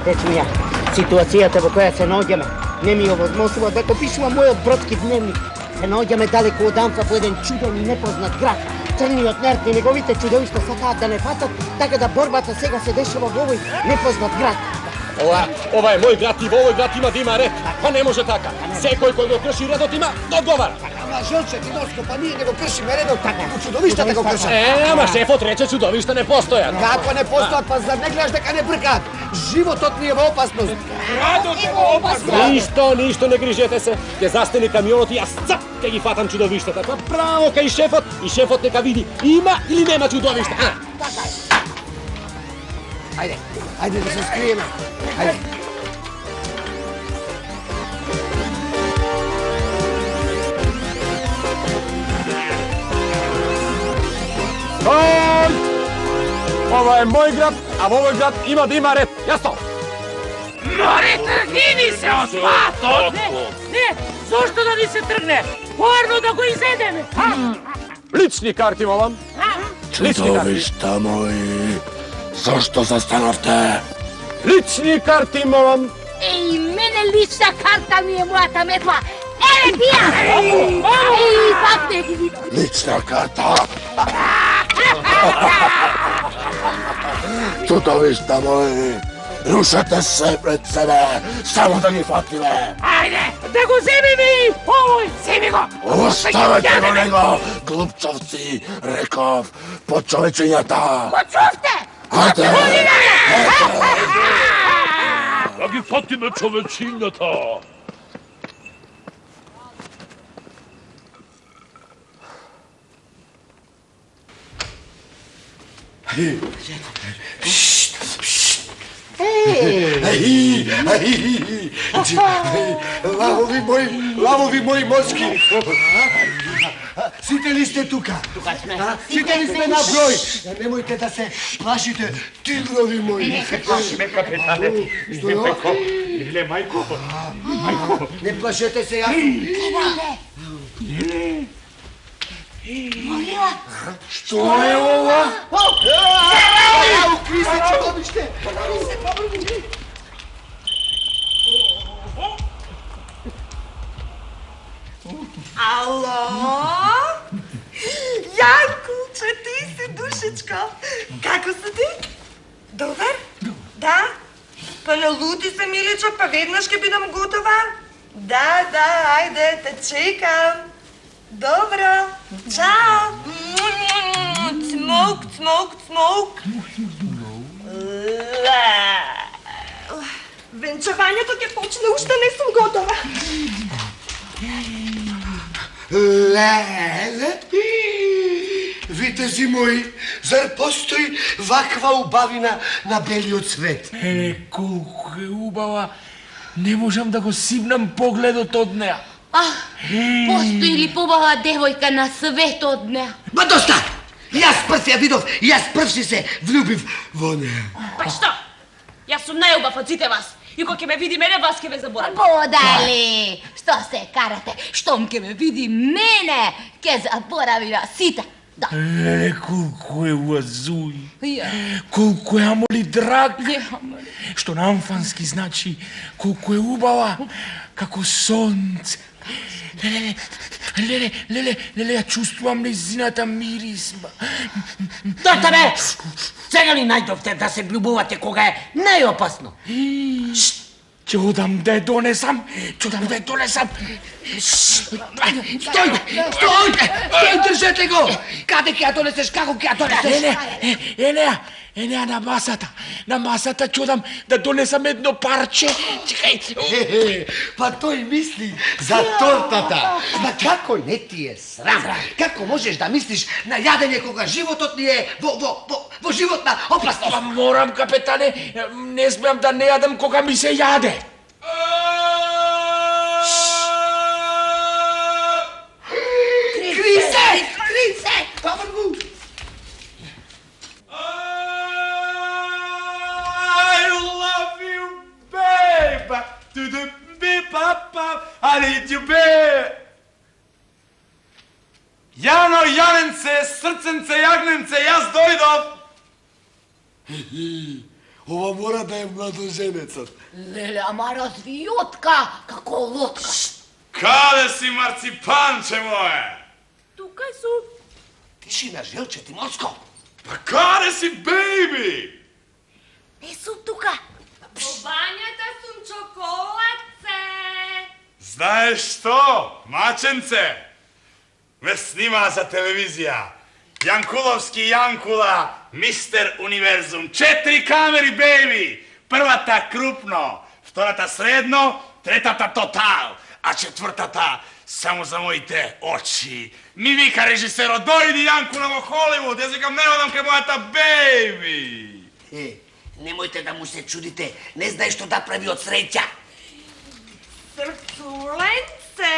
Дечуња, ситуацијата во која се наоѓаме не ми овозможува да го пишувам мојот бродски дневник. Се наоѓаме далеку од Амфа во еден чуден и непознат град. Црниот нерд и неговите чудовишта сакаат да не фатат, така да борбата сега се дешава во овој непознат град. Ова е мој град и во овој град има да има ред. Па не може така. Секој кој го крши редот има да одговара. Ама Жолче, ти Носко, па ние не го кршиме редот, така чудовиштата го кршат. Ама шефот рече чудовишта не постојат. Како не постојат, па зар не гледаш дека не бркаат? Животот ни е во опасност. Градот е во опасност. Ништо не грижете се. Ќе застане камионот и јас цап ќе ги фатам чудовиштата. Па право кај шефот и шефот нека види има или нема чудовишта. Така е. Ајде да се скриеме. Ајде. Ова е мој град, а во овој град има да има ред. Јасно? Море, тргни ни се од патот! Не, зошто да ни се тргне? Порно да го изедеме! Лични карти молам. Чудовишта мои, зошто застанавте? Лични карти молам. Еј, мене лична карта ми е мојата метла. Еве тија! Еј, пак не ги видам. Лична карта. Чудовишта мои, рушете се пред себе, само да ги фатиме. Ајде, да го земеме и овој, земи го! Оставете го него, глупцовци, реков, под човечењата. Го чувте? Ајде! Да ги фатиме човечињата. Лавови мои мозги. Сите ли сте тука? Тука сме. Сите ли сте на број? Немојте да се плашите, тигрови мои. Не се плашиме, капетане. Што е? Иле, мајко. Не плашете се, јас. Молила. Што е ова? Кри се, чудовиште! Ало? Јанкулче, ти си душечко. Како си ти? Добар? Да? Па налути се, миличок, па веднаш ќе бидам готова. Да, ајде, те чекам. Добро. Чао. Смоук. Венчавањето ќе почне, уште не сум готова. Леле, витези мои, зар постои ваква убавина на белиот свет? Колку е убава, не можам да го сибнам погледот од неа. Постои ли побава девојка на свет од неа? Ба доста! Јас прв ја видов, јас прв си се влюбив во неа. Па што? Јас сум најубав од сите вас. И кога ќе ме види мене, вас ќе ме заборави. Подали! Што се карате? Штом ќе ме види мене, ќе заборави на сите. Да. Колку е уазуј. Колку е амоли драг. Што на амфански значи колку е убава, како сонце. Леле, ја чувствувам незината мирис. Доста бе! Сега ли најдовте да се влюбувате кога е најопасно? Ќе одам да ја донесам. Стој, држете го! Каде ќе ја донесеш, како ќе ја донесеш? Енеа на масата ќе одам да донесам едно парче. Чекај. Па тој мисли за тортата. Ма како не ти е срам? Како можеш да мислиш на јадење кога животот ни е во животна опасност? Па морам, капетане, не смеам да не јадам кога ми се јаде. Крисе! Павргу! I love you, babe. To the beep, papa. I need you, babe. Јано, Јаненце, срценце, јагненце, јас дојдов. Ова мора да е младоженецот. Леле, ама развиотка, како лодка. Каде си, марципанче мое? Тука сум. Тишина, Желчети Моцко. Па каде си, бейби? Не сум тука. Во бањата сум чоколадце. Знаеш што, маченце? Ме снима за телевизија. Јанкуловски Јанкула, мистер Универзум. 4 камери, бейби! Првата крупно, втората средно, третата тотал, а четвртата само за моите очи. Ми вика режисерот, дојди Јанкула во Холивуд, јас викам не одам кај мојата бейби. Немојте да му се чудите, не знае што да прави од среќа. Срцуленце.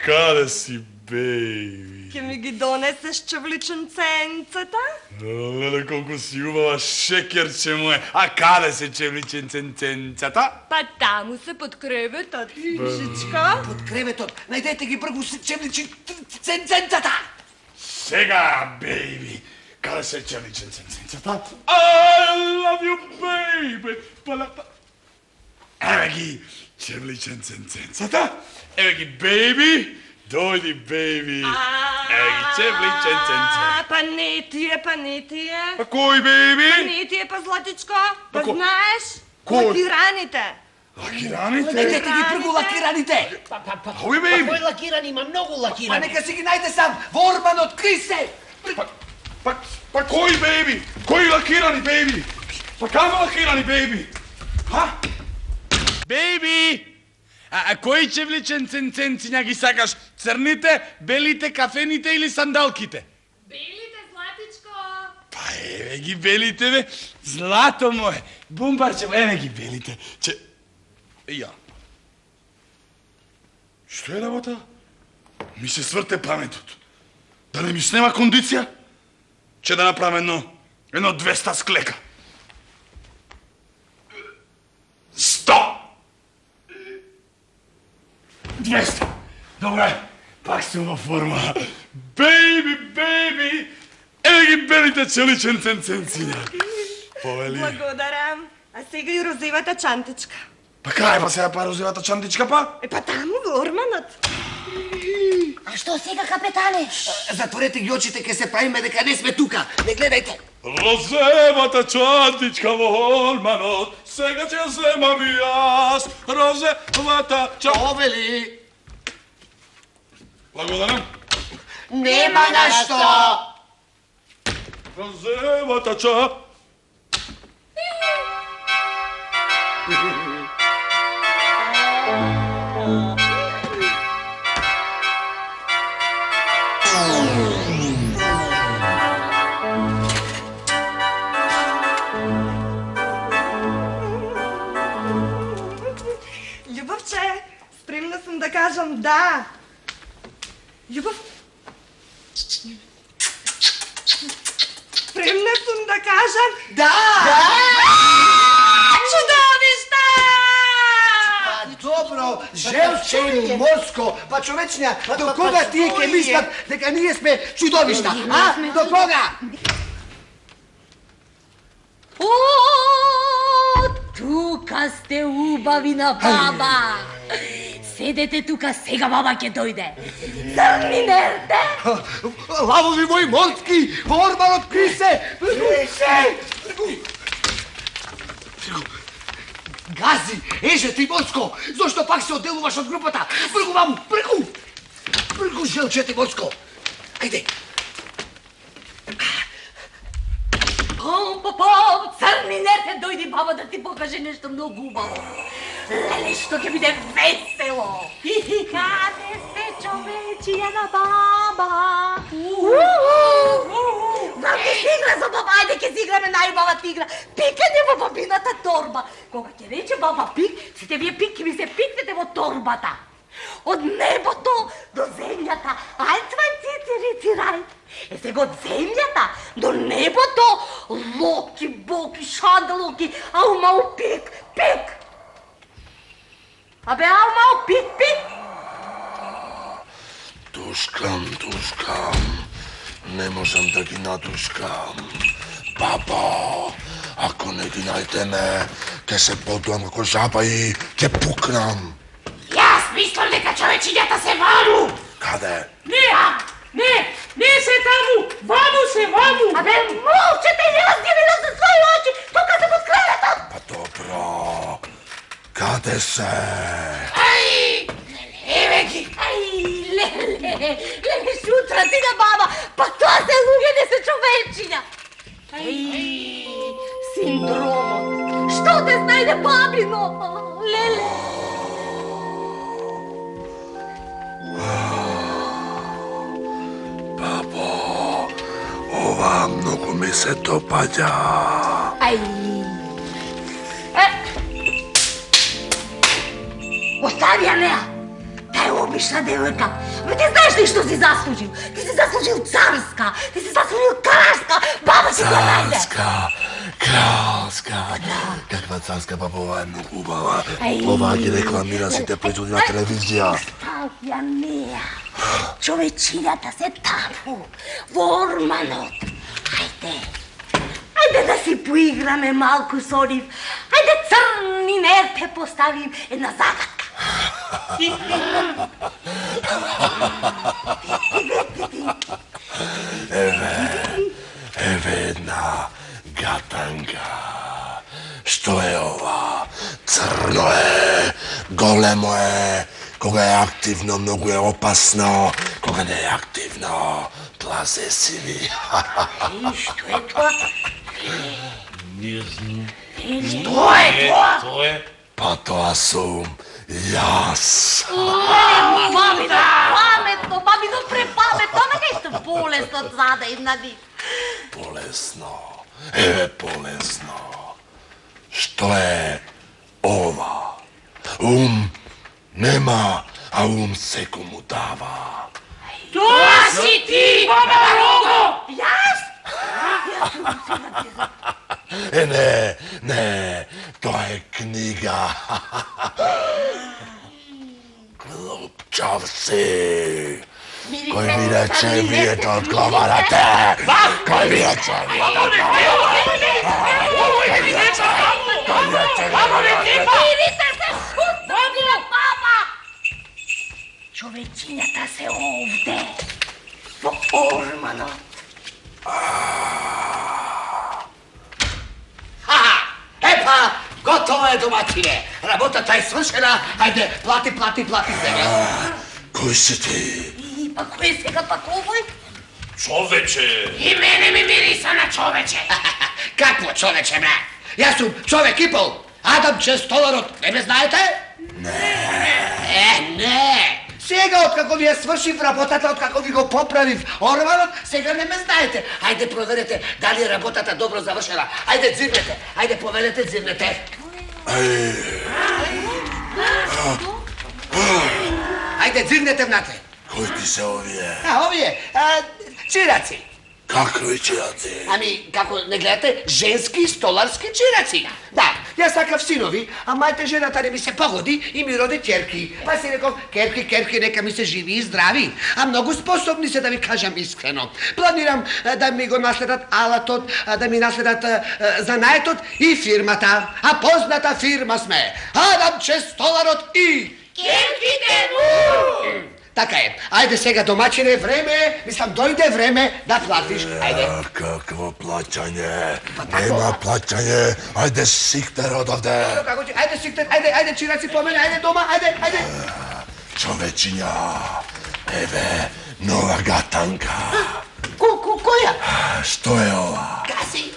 Каде си, бейби? Ке ми ги донесеш чевличенценцата? Леле, колку си убава шекерче мое. А каде се чевличенценцата? Па таму се под креветот. Душичка. Под креветот, најдете ги бргу чевличенценцата. Сега, бейби, каде се чевличенценцата? I love you, baby. Палата. Еве ги чевличенценцата. Еве ги, бейби. Дојди, бейби. Еве ги чевличенценце. Па не тие. Па кој, бейби? Па не тие, па златичко. Па Кој? знаеш? Кој? Лакираните. Лакираните? Најдете ги бргу лакираните. Кој, бейби? Кој лакирани, има многу Па лакирани. нека си ги најде сам, во Орбанот, кри се. Па кој, бейби? Кој лакирани, бейби? Па камо лакирани, бейби? Ха? Бейби! А кои чевличенценценци ги сакаш? Црните, белите, кафените или сандалките? Белите, златичко. Па еве ги белите, бе. Злато мое. Бумбарче, еве ги белите. Ја. Што е работа? Ми се сврте паметот. Да не ми снема кондиција? Че да направам едно 200 склека. 100! 200! Добре, пак сум во форма. Бейби! Еве ги белите чевличенценценци. Повели. Благодарам. А сега и розивата чантичка. Па кај па сега па розивата чантичка па? Па таму во Орманот. А што сега, капетане? Затворете ги очите, ке се правиме дека не сме тука. Не гледајте. Розевата чантичка во Орманот, сега ќе земам и јас. Розевата чантичка. Повели. Благодарам. Нема на што. Розевата чантичка. Љубовче, спремна сум да кажам да. Љубов... Спремна сум да кажам... Да! Чудовишта! Па добро, Желче Морско, па човечња, до кога тие ке мислат дека ние сме чудовишта, а? До кога? О, тука сте убави на баба. Седете тука, сега баба ќе дојде. Заминерте! Лавови мои морски, во Орбанот крисе! Крисе! Гази, еже ти Морско, зошто пак се одделуваш од групата? Бргу, маму, бргу! Бргу, Желче Морско. Ајде. Заминерте, дојди баба да ти покаже нешто многу убаво. Леле, што ќе биде весело. Каде сте, човечија на баба? Знам ќе си игра за баба, ајде ќе си играме најубавата игра. Пикање во бабината торба. Кога ќе рече баба пик, сите вие пик ќе ми се пикнете во торбата. Од небото до земјата, ајцвај цици рај. Е сега од земјата до небото, локи, боки, шандалоки, ау мау пик, пик. Абе, ау мау пик, пик. Тушкам, не можам да ги натушкам. Бабо, Ako ne ginajte me, ke se podujem kako žaba i ke puknam. Jaz mislim, neka čovečinjata se vamu! Kade? Ne se tamo! Vamu! A bе, molčete, jaz je videl za svoje oči, tukaj se pod krevetom! Pa dobro. Kade se? Lele, šutra ti ga baba, pa to se lugene se čovečinja! Sindromo, što te znajde babino? Lele! Babo, ova mnogo mi se dopada. Ostavi, Alea! Ta je obična devojka. Ma ti znaš li što si zaslužil? Ti si zaslužil carska, ti si zaslužil kralska, baba ti ga najde. Kralska. Kakva carska baba, ova je mnogo ubava. Ova je reklamira si te proizvodnja televizija. Ostavi, Alea. Čovečinjata se tamo, vormanot. Ajde da si poigrame malko s onim. Ajde crni nerte postavim jedna zagadka. Eve jedna gatanka. Što je ova? Crno je, golemo je, koga je aktivno, mnogo je opasno, koga ne je aktivno, plaze si vi. Što je to? Ne znam. Što je to? To je? Pa to sam jas. Babino prepametno, ma nešto bolesno od zada i nadi. Bolesno, eve bolesno. Što je ova? Nema, a se komu dava. To si ti, baba Rogo! Jas? Ne, to je knjiga. Glupčavci. Koji mi reče, vi je to odgovarate. Koji mi reče, vi je to odgovarate. Mirite se, šutite, baba! Čovečinjata se ovde. Po ormanot. Epa, gotovo je domaćine. Rabota je svršena, ajde, plati se. Koji si ti? Pa koji se ga pa kovoj? Čoveče! I mene mi mirisa na čoveče. Kakvo čoveče, bre? Ja sam čovek i pol. Adam Čestolarot, ne me znajete? Ne. Сега, откако ви е свършив работата, откако ви го поправив Орванот, сега не ме знаете. Айде проверете дали е работата добро завършена. Айде дзирнете, айде повелете, дзирнете. Айде дзирнете внатле. Кои ти се овие? Овие, чираци. Какви чираци? Ами, како не гледате, женски столарски чираци. Да, јас сакав синови, а мајте жената не ми се погоди и ми роди керки. Па си реков, керки, нека ми се живи и здрави. А многу способни се, да ви кажам искрено. Планирам да ми го наследат алатот, да ми наследат занаетот и фирмата. А позната фирма сме Адам Честоларот и Керките му! Така е. Ајде сега, домачине, време, мислам, дојде време да платиш. Ајде. Какво плаќање? Нема плаќање. Ајде сиктер одовде. Како ти? Ајде сиктер, ајде чираци по мене, ајде дома, ајде. Човечиња, еве, нова гатанка. Која? Што е ова? Гази.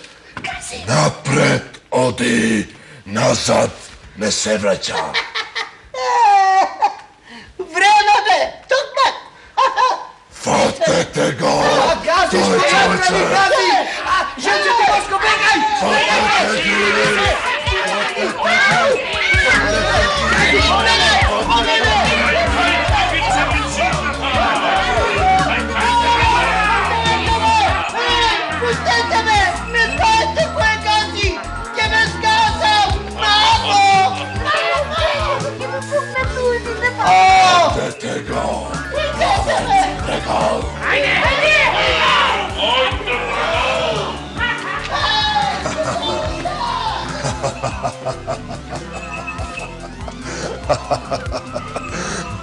Напред оди, назад не се враќа. Време, бе! Тукмак! Фатете го! Гази, што ја прави, гази! Женците, Боско, бегај! Пустете ме! Не знаете кој гази! Ќе ме скасам! Мамо! Фатете го!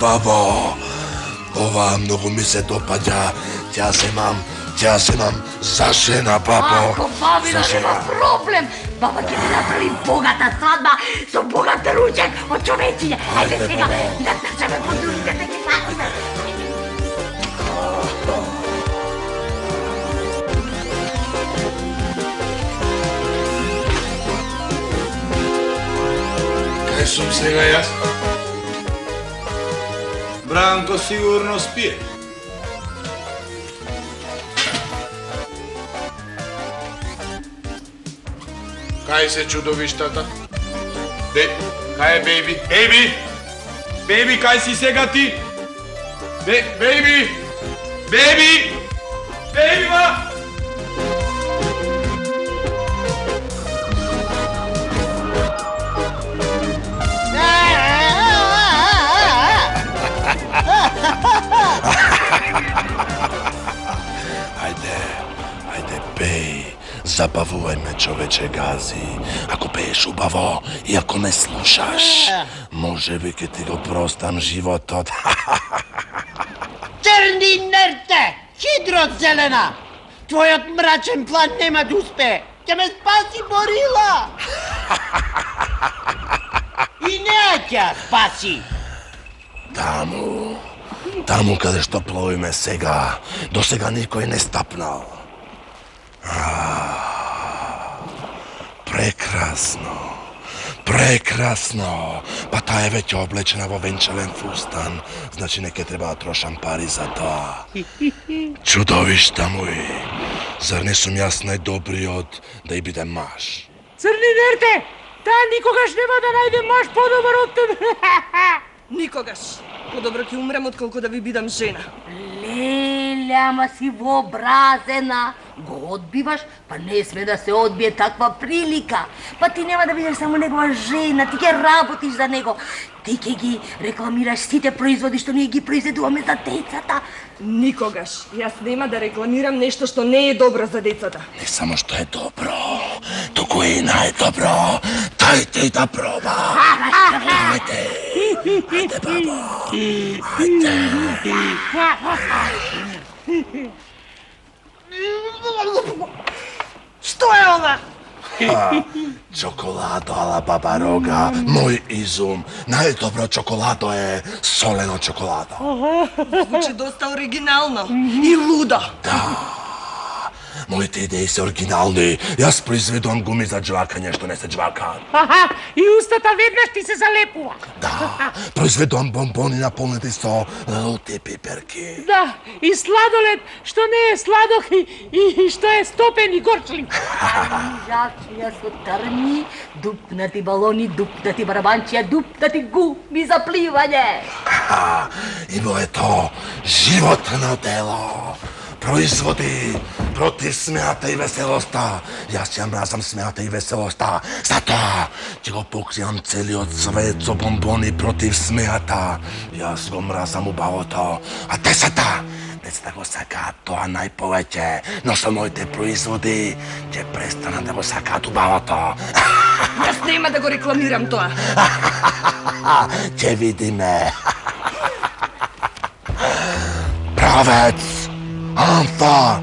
Babo, ova mnogo mi se dopada. Tja se mam za žena, babo. Ako babina nema problem, baba će mi napravi bogata svadba sa bogate ručak od čovečinje. Ajde svega, da će me podružite neki svadbe. Kaj sam сега јас? Бранко сигурно спие. Кај се чудовиштата? Кај е бейби? Бейби! Бейби, кај си сега ти? Бейби! Бейби! Бейби, ма! Ajde, pej. Zabavuj me, čoveče Gazi. Ako peješ ubavo i ako me slušaš, može bi ki ti go prostam život od... Crni nerte! Hidrot zelena! Tvoj odmračen plan nema da uspe! Će me spasi Borila! I neće spasi! Tamo kada što plovi me sega, do sega niko je ne stapnal. Prekrasno. Pa ta je već oblečena vo venčelen fustan, znači neke treba trošam pari za to. Čudovišta moji, zar nisam jas najdobri od da i bidem maš? Crni nerte, ta nikogaš nema da najde maš podobar od tebe. Никогаш. Подобро ќе умрем отколку да ви бидам жена. Леле, ама си вообразена. Го одбиваш, па не сме да се одбие таква прилика. Па ти нема да бидеш само негова жена, ти ќе работиш за него. Ти ќе ги рекламираш сите производи што ние ги произведуваме за децата. Никогаш. Јас нема да рекламирам нешто што не е добро за децата. Не само што е добро, туку и најдобро. Тајте да проба. Ајде, бабо. Ајде. Што е ова? Čokolado ala baba Roga, moj izum. Najdobro čokolado je soleno čokolado. Звучи доста оригинално и лудо. Моите идеи се оригинални. Јас произведувам гуми за джвакање што не се джвака. И устата веднаш ти се залепува. Да, произведувам бомбони наполнети со лути пиперки. Да, и сладолед што не е сладок и што е стопен и горчлив. Жачија со трни, дупнати балони, дупнати барабанчија, дупнати гуми за пливање. Има е то животно дело. Производи против смеата и веселоста. Јас ја мразам смеата и веселоста. Затоа ќе го покријам целиот свет со бомбони против смеата. Јас го мразам убавото. А децата го сакаат тоа најповеќе. Но со моите производи ќе престанат да го сакаат убавото. Јас нема да го рекламирам тоа. Ќе видиме. Правец! Анфа!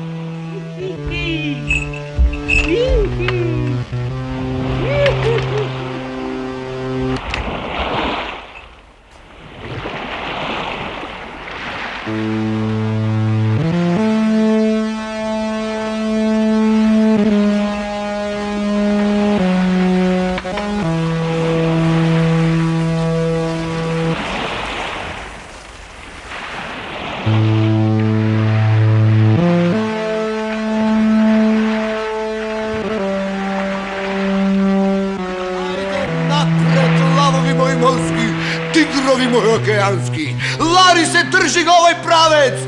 Океански. Лари се, држи го овој правец!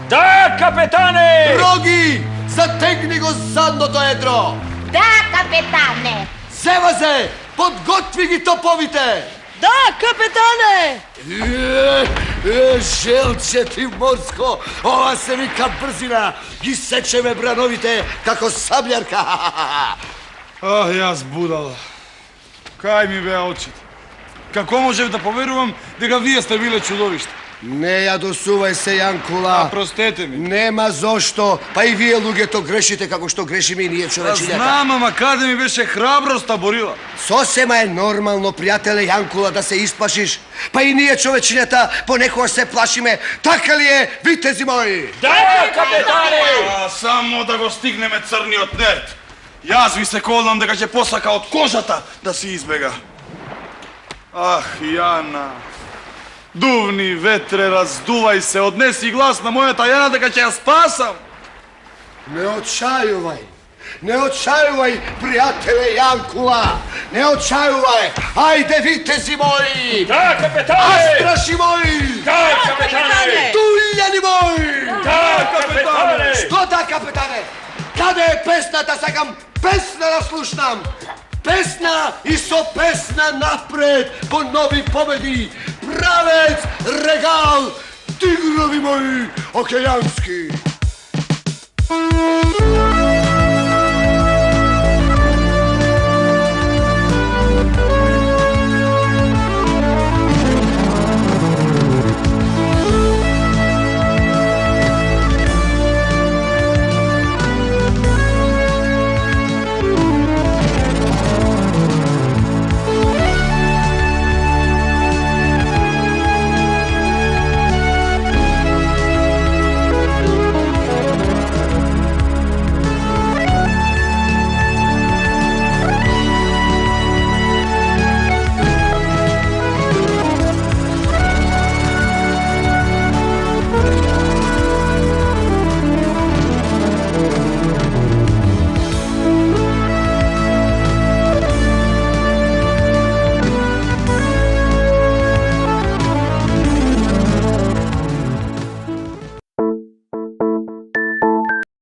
Да, капетане! Роги, затегни го задното едро! Да, капетане! Зева се, подготви ги топовите! Да, капетане! Желче ти морско, ова се вика брзина, ги сечеме брановите како саблярка. Јас будала. Кај ми беа очите. Како можев да поверувам дека вие сте биле чудовиште? Не ја досувај се, Јанкула. Простете ми. Нема зошто. Па и вие луѓето грешите како што грешиме и ние човечињата. Знам, ама каде ми беше храброста, Борила? Сосема е нормално, пријателе Јанкула, да се исплашиш. Па и ние човечињата понекогаш се плашиме. Така ли е, витези мои? Да, капетане! Само да го стигнеме црниот нерд. Јас ви се колнам дека ќе посака од кожата да се избега. Ах, Јана. Дувни ветре, раздувај се, однеси глас на мојата Јана дека ќе ја спасам. Не отчајувај. Не отчајувај, пријателе Јанкула. Не отчајувај. Ајде, витези мои. Да, капетане! Астраши мои. Да, капетане! Тулјани мои. Да, капетане! Што да, капетане? Каде е песната? Сакам песна да слушнам. Песна и со песна напред по нови победи. Правец, регал, тигрови мои окејански.